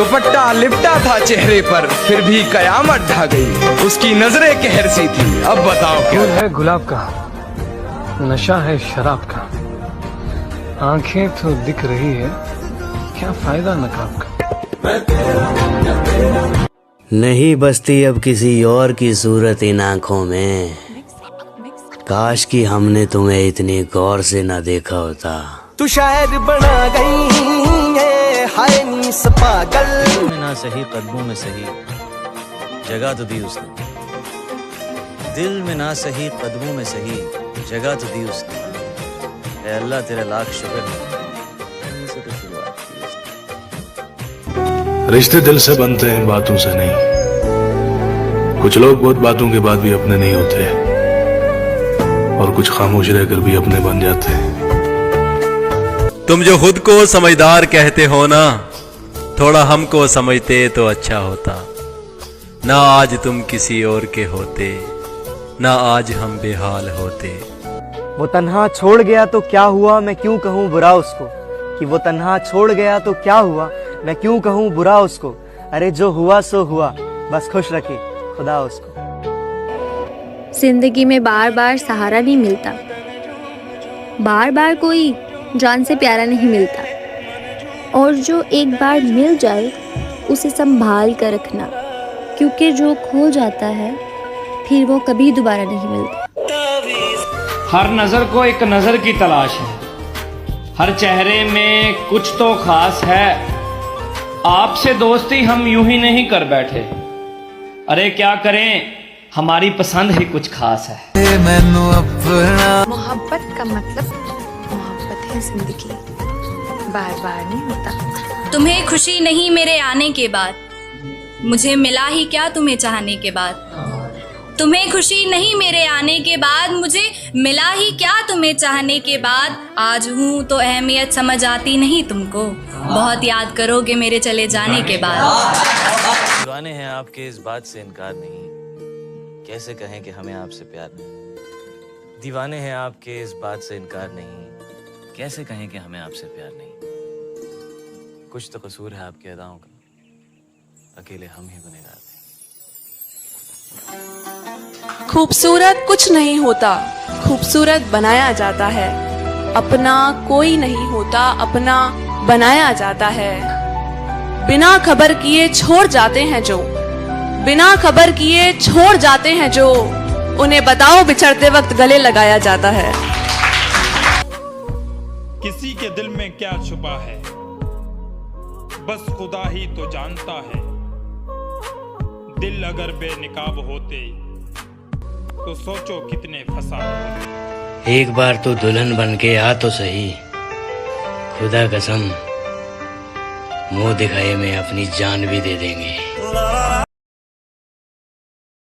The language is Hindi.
दुपट्टा लिपटा था चेहरे पर, फिर भी कयामत ढा गई। उसकी नजरें कहर सी थी, अब बताओ क्या। फूल है गुलाब का, नशा है शराब का, आंखें तो दिख रही है, क्या फायदा नकाब का। नहीं बसती अब किसी और की सूरत इन आंखों में, काश कि हमने तुम्हें इतनी गौर से न देखा होता। तू शायर बना गई है, हाय नीस पागल। दिल में ना सही कदमों में सही जगह तो दी उसने, दिल में ना सही कदमों में सही जगह तो दी उसने। ऐ अल्लाह तेरा लाख शुक्र है, से तो शुरुआत की उसने। रिश्ते दिल से बनते हैं, बातों से नहीं। कुछ लोग बहुत बातों के बाद भी अपने नहीं होते, और कुछ खामोश रहकर भी अपने बन जाते हैं। तुम जो खुद को समझदार कहते हो ना, थोड़ा हमको समझते तो अच्छा होता। ना आज तुम किसी और के होते, ना आज हम बेहाल होते। वो तन्हा छोड़ गया तो क्या हुआ, मैं क्यों कहूँ बुरा उसको। कि वो तन्हा छोड़ गया तो क्या हुआ, मैं क्यों कहूँ बुरा उसको। अरे जो हुआ सो हुआ, बस खुश रखे खुदा उसको। जिंदगी में बार बार सहारा नहीं मिलता, बार बार कोई जान से प्यारा नहीं मिलता, और जो एक बार मिल जाए उसे संभाल कर रखना, क्योंकि जो खो जाता है फिर वो कभी दोबारा नहीं मिलता। हर नजर को एक नजर की तलाश है, हर चेहरे में कुछ तो खास है। आपसे दोस्ती हम यूं ही नहीं कर बैठे, अरे क्या करें हमारी पसंद ही कुछ खास है। मोहब्बत का मतलब मोहब्बत है जिंदगी, बार बार नहीं होता। तुम्हें खुशी नहीं मेरे आने के बाद, मुझे मिला ही क्या तुम्हें चाहने के बाद। तुम्हें खुशी नहीं मेरे आने के बाद, मुझे मिला ही क्या तुम्हें चाहने के बाद। आज हूँ तो अहमियत समझ आती नहीं तुमको, बहुत याद करोगे मेरे चले जाने के बाद। दीवाने हैं आपके इस बात से इनकार नहीं, कैसे कहें कि हमें आपसे प्यार नहीं। दीवाने हैं आपके इस बात से इनकार नहीं, कैसे कहें कि हमें आपसे प्यार नहीं। कुछ तो कसूर है आपकी अदाओं का, अकेले हम ही गुनहगार थे। खूबसूरत कुछ नहीं होता, खूबसूरत बनाया जाता है। अपना कोई नहीं होता, अपना बनाया जाता है। बिना खबर किए छोड़ जाते हैं जो, बिना खबर किए छोड़ जाते हैं जो, उन्हें बताओ बिछड़ते वक्त गले लगाया जाता है। किसी के दिल में क्या छुपा है, बस खुदा ही तो जानता है। दिल अगर बेनिकाब होते तो सोचो कितने फसाद होते। एक बार तो दुल्हन बन के आ तो सही, खुदा कसम मुंह दिखाए में अपनी जान भी दे देंगे।